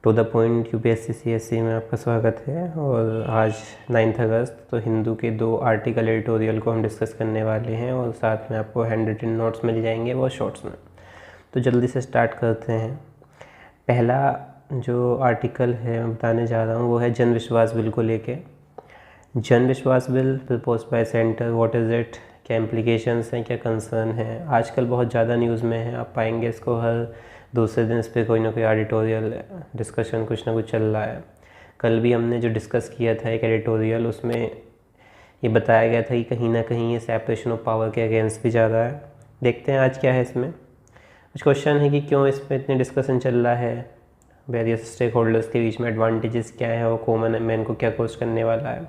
To the point UPSC CSC में आपका स्वागत है। और आज 9 अगस्त तो हिंदू के 2 आर्टिकल एडिटोरियल को हम डिस्कस करने वाले हैं और साथ में आपको हैंड रिटन नोट्स मिल जाएंगे वो शॉर्ट्स में। तो जल्दी से स्टार्ट करते हैं। पहला जो आर्टिकल है मैं बताने जा रहा हूँ वो है जन विश्वास बिल को लेके। जन विश्वास bill propose by centre, what is it, क्या इम्प्लीकेशंस हैं, क्या कंसर्न है। आजकल बहुत ज़्यादा न्यूज़ में है, आप पाएंगे इसको हर दूसरे दिन इस पर कोई ना कोई एडिटोरियल डिस्कशन कुछ ना कुछ चल रहा है। कल भी हमने जो डिस्कस किया था एक एडिटोरियल, उसमें ये बताया गया था कि कहीं ना कहीं ये सेपरेशन ऑफ पावर के अगेंस्ट भी जा रहा है। देखते हैं आज क्या है इसमें। कुछ क्वेश्चन है कि क्यों इस पर इतने डिस्कशन चल रहा है, वेरियस स्टेक होल्डर्स के बीच में एडवांटेजेस क्या है और कॉमन मैन को क्या कोस्ट करने वाला है।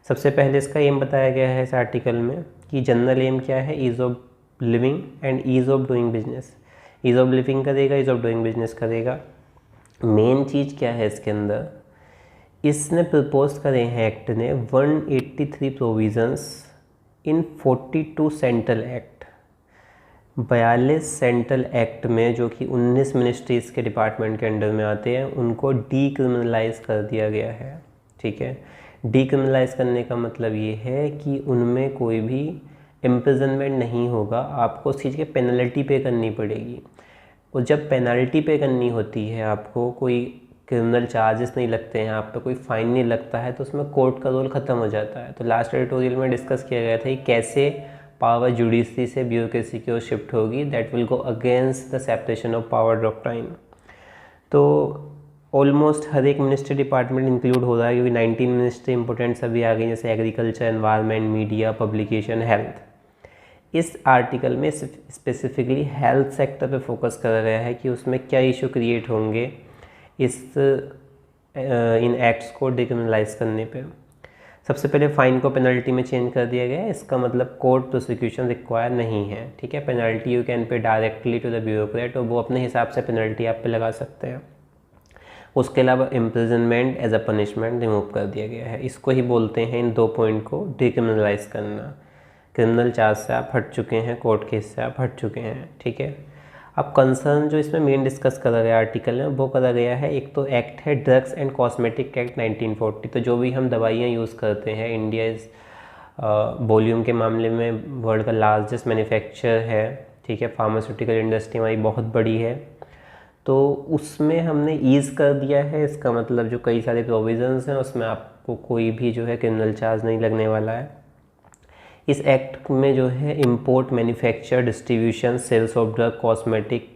सबसे पहले इसका एम बताया गया है इस आर्टिकल में कि जनरल एम क्या है, ease of living and ease of doing business. Ease of living करेगा, ईज़ ऑफ डूइंग बिजनेस करेगा। मेन चीज़ क्या है इसके अंदर, इसने प्रपोज करे हैं एक्ट ने 183 प्रोविज़न्स इन 42 सेंट्रल एक्ट। 42 सेंट्रल एक्ट में जो कि 19 मिनिस्ट्रीज़ के डिपार्टमेंट के अंडर में आते हैं उनको डीक्रिमिनलाइज कर दिया गया है। ठीक है, डीक्रिमिनलाइज करने का मतलब ये है कि उनमें कोई भी इम्प्रिजनमेंट नहीं होगा, आपको उस चीज़ की पेनल्टी पे करनी पड़ेगी। और जब पेनल्टी पे करनी होती है, आपको कोई क्रिमिनल चार्जेस नहीं लगते हैं, आप पे कोई फ़ाइन नहीं लगता है, तो उसमें कोर्ट का रोल ख़त्म हो जाता है। तो लास्ट एडिटोरियल में डिस्कस किया गया था कि कैसे पावर जुडिशरी से ब्यूरोक्रेसी की ओर शिफ्ट होगी, that will go against the separation of power doctrine. तो ऑलमोस्ट हर एक मिनिस्ट्री डिपार्टमेंट इंक्लूड हो रहा है, क्योंकि 19 मिनिस्ट्री इंपॉर्टेंट सभी आ गई, जैसे agriculture, environment, media, publication, health. इस आर्टिकल में स्पेसिफिकली हेल्थ सेक्टर पे फोकस करा गया है कि उसमें क्या इशू क्रिएट होंगे इस इन एक्ट्स को डिक्रिमिनलाइज करने पे। सबसे पहले फ़ाइन को पेनल्टी में चेंज कर दिया गया है। इसका मतलब कोर्ट प्रोसिक्यूशन रिक्वायर नहीं है। ठीक है, penalty you can pay directly to the bureaucrat और वो अपने हिसाब से पेनल्टी आप पे लगा सकते हैं। उसके अलावा imprisonment as a punishment remove कर दिया गया है। इसको ही बोलते हैं इन 2 पॉइंट को डिक्रिमिनलाइज करना। क्रिमिनल चार्ज से आप हट चुके हैं, कोर्ट केस से आप हट चुके हैं। ठीक है, अब कंसर्न जो इसमें मेन डिस्कस करा गया आर्टिकल में वो करा गया है, एक तो एक्ट है ड्रग्स एंड कॉस्मेटिक एक्ट 1940। तो जो भी हम दवाइयाँ यूज़ करते हैं, इंडिया इज़ वॉल्यूम के मामले में वर्ल्ड का लार्जेस्ट मैन्युफैक्चर है। ठीक है, फार्मास्यूटिकल इंडस्ट्री हमारी बहुत बड़ी है, तो उसमें हमने ईज़ कर दिया है। इसका मतलब जो कई सारे प्रोविजंस हैं उसमें आपको कोई भी जो है क्रिमिनल चार्ज नहीं लगने वाला है। इस एक्ट में जो है import, manufacture, distribution, sales of drug, cosmetic,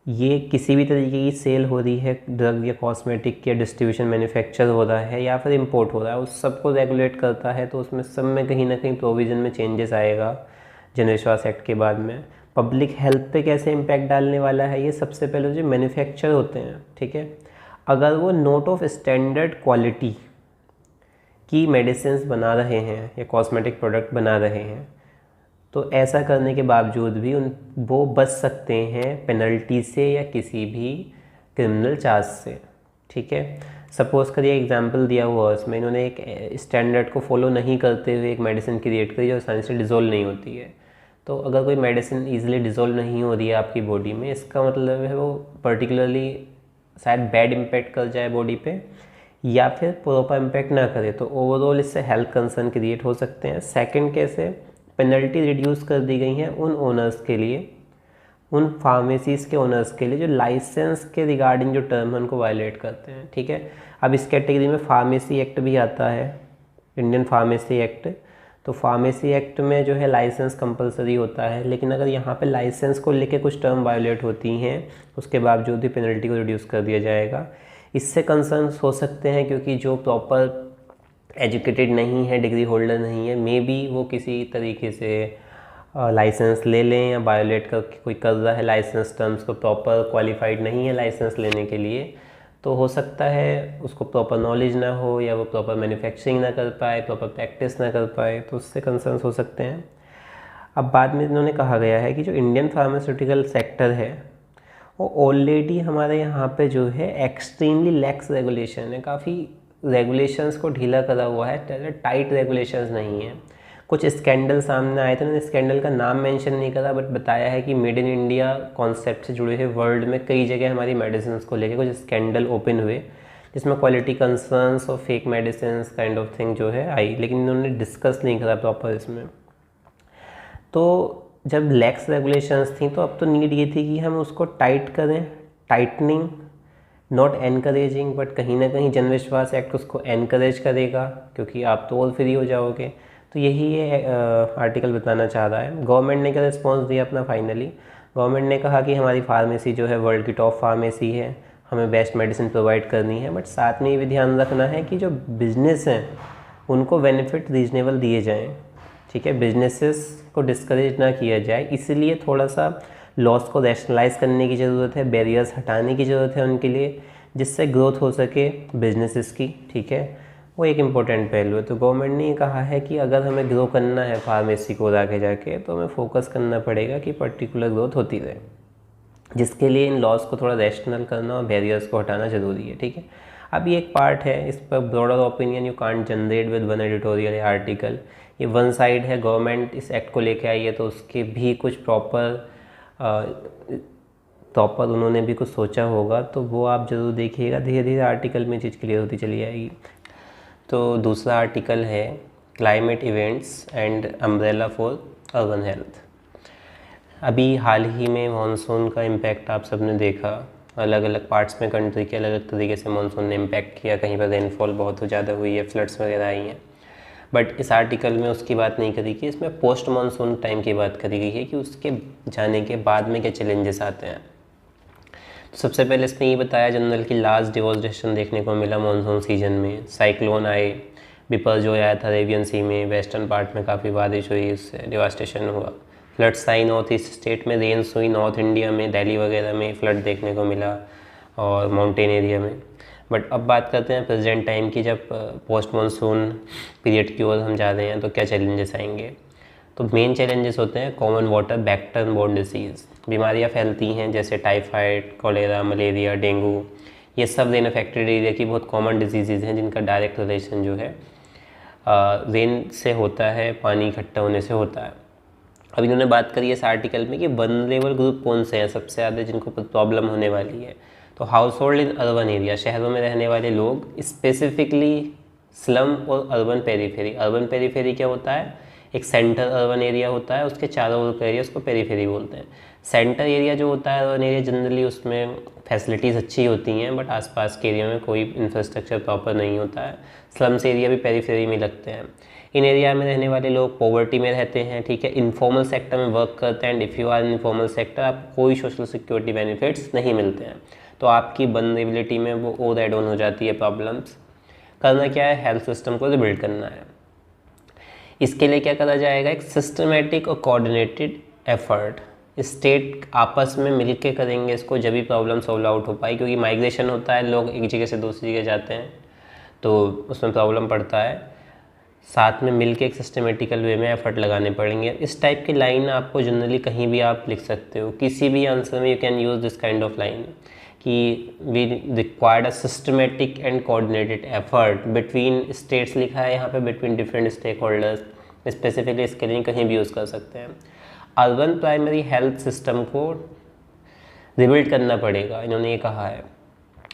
ये किसी भी तरीके की सेल हो रही है ड्रग या कॉस्मेटिक या डिस्ट्रीब्यूशन, मैन्युफैक्चर हो रहा है या फिर इंपोर्ट हो रहा है, उस सबको रेगुलेट करता है। तो उसमें सब में कहीं ना कहीं प्रोविज़न में चेंजेस आएगा जन विश्वास एक्ट के बाद में। पब्लिक हेल्थ पे कैसे इम्पैक्ट डालने वाला है ये, सबसे पहले जो मैन्युफैक्चर होते हैं, ठीक है, अगर वो नोट ऑफ स्टैंडर्ड क्वालिटी की मेडिसिन्स बना रहे हैं या कॉस्मेटिक प्रोडक्ट बना रहे हैं, तो ऐसा करने के बावजूद भी वो बच सकते हैं पेनल्टी से या किसी भी क्रिमिनल चार्ज से। ठीक है, सपोज़ करिए एग्जांपल दिया हुआ उसमें इन्होंने एक स्टैंडर्ड को फॉलो नहीं करते हुए एक मेडिसिन क्रिएट करी जो आसानी से डिज़ोल्व नहीं होती है। तो अगर कोई मेडिसिन ईजिली डिज़ोल्व नहीं हो रही है आपकी बॉडी में, इसका मतलब है वो पर्टिकुलरली शायद बैड इम्पैक्ट कर जाए बॉडी पे या फिर प्रॉपर इम्पैक्ट ना करे, तो ओवरऑल इससे हेल्थ कंसर्न क्रिएट हो सकते हैं। सेकंड केस है, पेनल्टी रिड्यूस कर दी गई हैं उन ओनर्स के लिए, उन फार्मेसीज़ के ओनर्स के लिए जो लाइसेंस के रिगार्डिंग जो टर्म है उनको वायलेट करते हैं। ठीक है, अब इस कैटेगरी में फार्मेसी एक्ट भी आता है, इंडियन फार्मेसी एक्ट। तो फार्मेसी एक्ट में जो है लाइसेंस कंपलसरी होता है, लेकिन अगर यहाँ पे लाइसेंस को लेके कुछ टर्म वायलेट होती हैं उसके बावजूद भी पेनल्टी को रिड्यूस कर दिया जाएगा। इससे कंसर्न्स हो सकते हैं क्योंकि जो प्रॉपर एजुकेटेड नहीं है, डिग्री होल्डर नहीं है, मे बी वो किसी तरीके से लाइसेंस ले लें या वायोलेट करके कोई कर रहा है लाइसेंस टर्म्स को, प्रॉपर क्वालिफाइड नहीं है लाइसेंस लेने के लिए, तो हो सकता है उसको प्रॉपर नॉलेज ना हो या वो प्रॉपर मैन्युफैक्चरिंग ना कर पाए, प्रॉपर प्रैक्टिस ना कर पाए, तो उससे कंसर्न्स हो सकते हैं। अब बाद में इन्होंने कहा गया है कि जो इंडियन फार्मास्यूटिकल सेक्टर है वो ऑलरेडी हमारे यहाँ पे जो है एक्सट्रीमली लैक्स रेगुलेशन है, काफ़ी रेगुलेशंस को ढीला करा हुआ है, टाइट रेगुलेशंस नहीं है। कुछ स्कैंडल सामने आए थे, उन्होंने स्कैंडल का नाम मेंशन नहीं करा बट बताया है कि मेड इन इंडिया कॉन्सेप्ट से जुड़े हुए वर्ल्ड में कई जगह हमारी मेडिसिन को लेकर कुछ स्कैंडल ओपन हुए जिसमें क्वालिटी कंसर्न्स और fake medicine kind of thing जो है आई, लेकिन इन्होंने डिस्कस नहीं करा प्रॉपर इसमें। तो जब लैक्स रेगुलेशंस थी तो अब तो नीड ये थी कि हम उसको टाइट करें, टाइटनिंग नॉट एनकरेजिंग, बट कहीं ना कहीं जन विश्वास एक्ट उसको एनकरेज करेगा क्योंकि आप तो और फ्री हो जाओगे। तो यही ये आर्टिकल बताना चाह रहा है। गवर्नमेंट ने क्या रिस्पॉन्स दिया अपना फाइनली, गवर्नमेंट ने कहा कि हमारी फार्मेसी जो है वर्ल्ड की टॉप फार्मेसी है, हमें बेस्ट मेडिसिन प्रोवाइड करनी है, बट साथ में ये भी ध्यान रखना है कि जो बिजनेस हैं उनको बेनिफिट रीजनेबल दिए जाएँ, ठीक है, बिजनेसेस को डिस्करेज ना किया जाए। इसलिए थोड़ा सा लॉस को रैशनलाइज करने की ज़रूरत है, बैरियर्स हटाने की ज़रूरत है उनके लिए, जिससे ग्रोथ हो सके बिजनेसेस की, ठीक है, वो एक इम्पोर्टेंट पहलू है। तो गवर्नमेंट ने ये कहा है कि अगर हमें ग्रो करना है फार्मेसी को आगे जाके तो हमें फोकस करना पड़ेगा कि पर्टिकुलर ग्रोथ होती रहे, जिसके लिए इन लॉस को थोड़ा रैशनल करना और बैरियर्स को हटाना ज़रूरी है, ठीक है। अब ये एक पार्ट है, इस पर broader opinion you can't generate with one editorial या आर्टिकल, ये वन साइड है। गवर्नमेंट इस एक्ट को लेके आई है तो उसके भी कुछ प्रॉपर उन्होंने भी कुछ सोचा होगा, तो वो आप ज़रूर देखिएगा, धीरे धीरे आर्टिकल में चीज़ क्लियर होती चली जाएगी। तो दूसरा आर्टिकल है climate events and umbrella for urban health. अभी हाल ही में मानसून का इम्पैक्ट आप सबने देखा, अलग अलग पार्ट्स में कंट्री के अलग अलग तरीके से मानसून ने इम्पैक्ट किया, कहीं पर रेनफॉल बहुत ज़्यादा हुई है, फ्लड्स वगैरह आई हैं। बट इस आर्टिकल में उसकी बात नहीं करी गई, इसमें पोस्ट मानसून टाइम की बात करी गई है कि उसके जाने के बाद में क्या चैलेंजेस आते हैं। तो सबसे पहले इसमें ये बताया जनरल की लास्ट डिवॉस्टेशन देखने को मिला मानसून सीजन में। साइक्लोन आए, बिपरजॉय आया था अरेबियन सी में, वेस्टर्न पार्ट में काफ़ी बारिश हुई, इससे डिवास्टेशन हुआ। फ्लड्स आई नॉर्थ ईस्ट स्टेट में, रेन्स हुई नॉर्थ इंडिया में, दिल्ली वगैरह में फ्लड देखने को मिला और माउंटेन एरिया में। बट अब बात करते हैं प्रेजेंट टाइम की, जब पोस्ट मानसून पीरियड की ओर हम जा रहे हैं तो क्या चैलेंजेस आएंगे। तो मेन चैलेंजेस होते हैं common water bacterial borne disease, बीमारियां फैलती हैं जैसे टाइफाइड, कोलेरा, मलेरिया, डेंगू, ये सब रेन अफेक्टेड एरिया की बहुत कॉमन डिजीज़ हैं जिनका डायरेक्ट रिलेशन जो है रेन से होता है, पानी इकट्ठा होने से होता है। अब इन्होंने बात करी है इस आर्टिकल में कि वल्नरेबल ग्रुप कौन से हैं सबसे ज़्यादा जिनको प्रॉब्लम होने वाली है। तो house hold in urban area, शहरों में रहने वाले लोग, स्पेसिफिकली स्लम और अर्बन पेरीफेरी। अर्बन पेरीफेरी क्या होता है, एक सेंटर अर्बन एरिया होता है, उसके चारों ओर का एरिया उसको पेरीफेरी बोलते हैं। सेंटर एरिया जो होता है अर्बन एरिया, जनरली उसमें फैसिलिटीज़ अच्छी होती हैं बट आसपास के एरिया में कोई इंफ्रास्ट्रक्चर प्रॉपर नहीं होता है। स्लम्स एरिया भी पेरीफेरी में लगते हैं। इन एरिया में रहने वाले लोग पॉवर्टी में रहते हैं, ठीक है, इनफॉर्मल सेक्टर में वर्क करते हैं। And if you are in informal sector, आपको कोई सोशल सिक्योरिटी बेनिफिट्स नहीं मिलते हैं, तो आपकी वल्नरेबिलिटी में वो और एड ऑन हो जाती है प्रॉब्लम्स। करना क्या है, हेल्थ सिस्टम को रिबिल्ड करना है। इसके लिए क्या करा जाएगा, एक सिस्टमेटिक और कोऑर्डिनेटेड एफर्ट, स्टेट आपस में मिलके करेंगे इसको, जब भी प्रॉब्लम सॉल्व आउट हो पाई। क्योंकि माइग्रेशन होता है, लोग एक जगह से दूसरी जगह जाते हैं तो उसमें प्रॉब्लम पड़ता है। साथ में मिलके एक सिस्टमेटिकल वे में एफर्ट लगाने पड़ेंगे। इस टाइप की लाइन आपको जनरली कहीं भी आप लिख सकते हो, किसी भी आंसर में you can use this kind of line कि we required a systematic and coordinated effort between states, लिखा है यहाँ पे between different stakeholders, specifically इसके लिए कहीं भी यूज़ कर सकते हैं। अर्बन प्राइमरी हेल्थ सिस्टम को रिबिल्ड करना पड़ेगा, इन्होंने ये कहा है।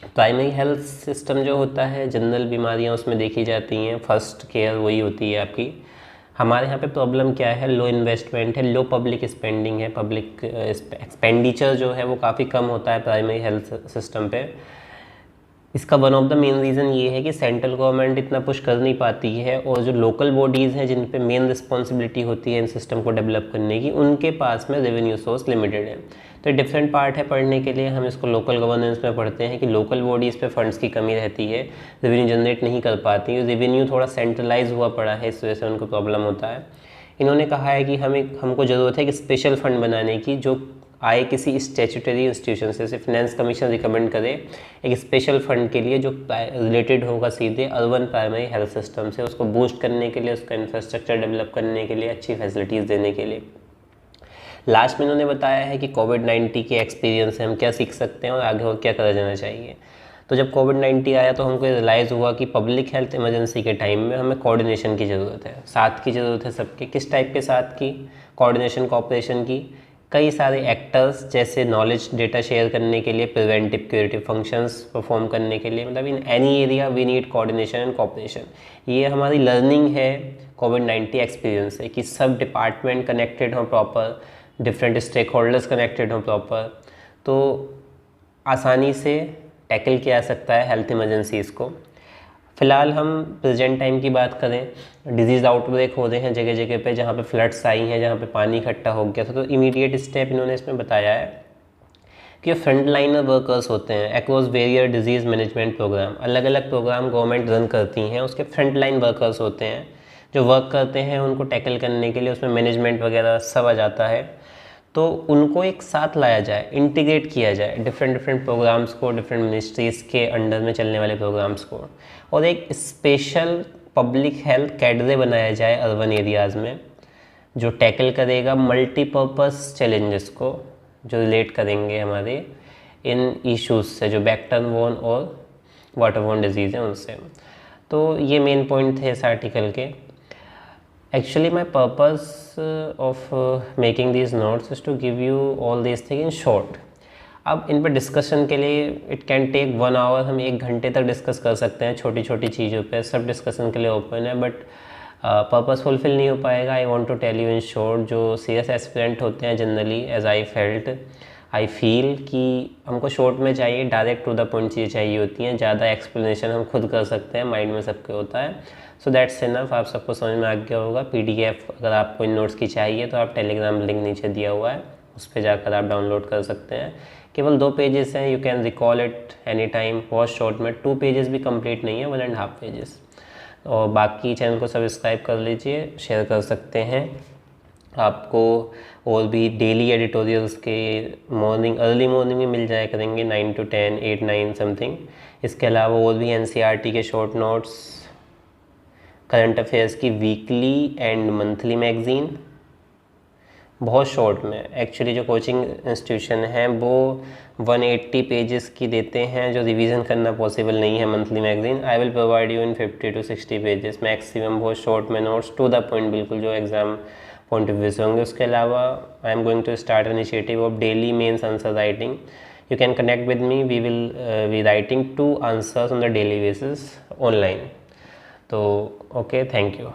प्राइमरी हेल्थ सिस्टम जो होता है, जनरल बीमारियां उसमें देखी जाती हैं, फर्स्ट केयर वही होती है आपकी। हमारे यहाँ पे प्रॉब्लम क्या है, लो इन्वेस्टमेंट है, लो पब्लिक स्पेंडिंग है, पब्लिक एक्सपेंडिचर जो है वो काफ़ी कम होता है प्राइमरी हेल्थ सिस्टम पे। इसका one of the main reason ये है कि सेंट्रल गवर्नमेंट इतना पुश कर नहीं पाती है और जो लोकल बॉडीज़ हैं जिन पे मेन रिस्पॉन्सिबिलिटी होती है इन सिस्टम को डेवलप करने की, उनके पास में रेवेन्यू सोर्स लिमिटेड है। तो डिफरेंट पार्ट है पढ़ने के लिए, हम इसको लोकल गवर्नेंस में पढ़ते हैं कि लोकल बॉडीज़ पे फंड्स की कमी रहती है, रेवेन्यू जनरेट नहीं कर पाती, रेवेन्यू थोड़ा सेंट्रलाइज हुआ पड़ा है, इस वजह से उनको प्रॉब्लम होता है। इन्होंने कहा है कि हमको ज़रूरत है कि स्पेशल फंड बनाने की जो आए किसी स्टैट्यूटरी इंस्टीट्यूशन से, जैसे फाइनेंस कमीशन रिकमेंड करे एक स्पेशल फंड के लिए जो रिलेटेड होगा सीधे अर्बन प्राइमरी हेल्थ सिस्टम से, उसको बूस्ट करने के लिए, उसका इंफ्रास्ट्रक्चर डेवलप करने के लिए, अच्छी फैसिलिटीज़ देने के लिए। लास्ट में इन्होंने बताया है कि कोविड-19 के एक्सपीरियंस से हम क्या सीख सकते हैं और आगे और क्या करा जाना चाहिए। तो जब कोविड-19 आया तो हमको रियलाइज़ हुआ कि पब्लिक हेल्थ इमरजेंसी के टाइम में हमें कोऑर्डिनेशन की ज़रूरत है, साथ की ज़रूरत है सबके। किस टाइप के साथ की? कोऑर्डिनेशन, कोऑपरेशन की। कई सारे एक्टर्स जैसे नॉलेज डेटा शेयर करने के लिए, प्रिवेंटिव क्यूरेटिव फंक्शंस परफॉर्म करने के लिए, मतलब in any area we need coordination and cooperation. ये हमारी लर्निंग है कोविड-19 एक्सपीरियंस से कि सब डिपार्टमेंट कनेक्टेड हों proper, different stakeholders connected हों प्रॉपर, तो आसानी से टैकल किया जा सकता है हेल्थ इमरजेंसीज़ को। फ़िलहाल हम प्रेजेंट टाइम की बात करें, डिजीज़ आउटब्रेक हो रहे हैं जगह जगह पे, जहाँ पे फ्लड्स आई हैं, जहाँ पे पानी इकट्ठा हो गया था, तो इमीडिएट स्टेप इन्होंने इसमें बताया है कि फ्रंट लाइनर वर्कर्स होते हैं अक्रॉस वेरियर डिजीज़ मैनेजमेंट प्रोग्राम, अलग अलग प्रोग्राम गवर्नमेंट रन करती हैं, उसके फ्रंट लाइन वर्कर्स होते हैं जो वर्क करते हैं उनको टैकल करने के लिए, उसमें मैनेजमेंट वगैरह सब आ जाता है। तो उनको एक साथ लाया जाए, इंटीग्रेट किया जाए डिफरेंट प्रोग्राम्स को, डिफरेंट मिनिस्ट्रीज़ के अंडर में चलने वाले प्रोग्राम्स को, और एक स्पेशल पब्लिक हेल्थ कैडरे बनाया जाए अर्बन एरियाज़ में जो टैकल करेगा मल्टीपर्पज़ चैलेंजेस को, जो रिलेट करेंगे हमारे इन इश्यूज़ से, जो वेक्टर-बोर्न और वाटर-बोर्न डिजीज़ हैं उनसे। तो ये मेन पॉइंट थे इस आर्टिकल के। Actually, my purpose of making these notes is to give you all these things in short. अब इन पर डिस्कशन के लिए इट कैन टेक 1 आवर, हम 1 घंटे तक डिस्कस कर सकते हैं छोटी छोटी चीज़ों पे, सब डिस्कशन के लिए ओपन है, बट पर्पस फुलफिल नहीं हो पाएगा। I want to tell you in short, जो सीएस एस्पिरेंट होते हैं जनरली, एज आई फील कि हमको शॉर्ट में चाहिए, डायरेक्ट टू द पॉइंट चीज़ें चाहिए होती हैं, ज़्यादा एक्सप्लेनेशन हम खुद कर सकते हैं, माइंड में सबके होता है। सो दैट्स इनफ, आप सबको समझ में आ गया होगा। पीडीएफ अगर आपको इन नोट्स की चाहिए तो आप टेलीग्राम लिंक नीचे दिया हुआ है, उस पर जाकर आप डाउनलोड कर सकते हैं। केवल 2 पेजेस हैं, you can recall it any time, बहुत शॉर्ट में। 2 पेजेस भी कंप्लीट नहीं है, 1.5 पेजेस। और बाकी चैनल को सब्सक्राइब कर लीजिए, शेयर कर सकते हैं। आपको और भी डेली एडिटोरियल्स के अर्ली मॉर्निंग में मिल जाया करेंगे, 9 to 10, 8, 9 समथिंग। इसके अलावा और भी एनसीईआरटी के शॉर्ट नोट्स, करंट अफेयर्स की वीकली एंड मंथली मैगज़ीन, बहुत शॉर्ट में। एक्चुअली जो कोचिंग इंस्टीट्यूशन हैं वो 180 पेजेस की देते हैं, जो रिवीजन करना पॉसिबल नहीं है monthly magazine. I will provide you in 50 to 60 pages maximum, बहुत शॉर्ट में नोट्स, टू द पॉइंट, बिल्कुल जो एग्ज़ाम पॉइंट ऑफ व्यू से होंगे। उसके अलावा I am going to start initiative of daily mains answer writing. You can connect with me, we will be writing 2 answers on the daily basis online. तो okay, thank you.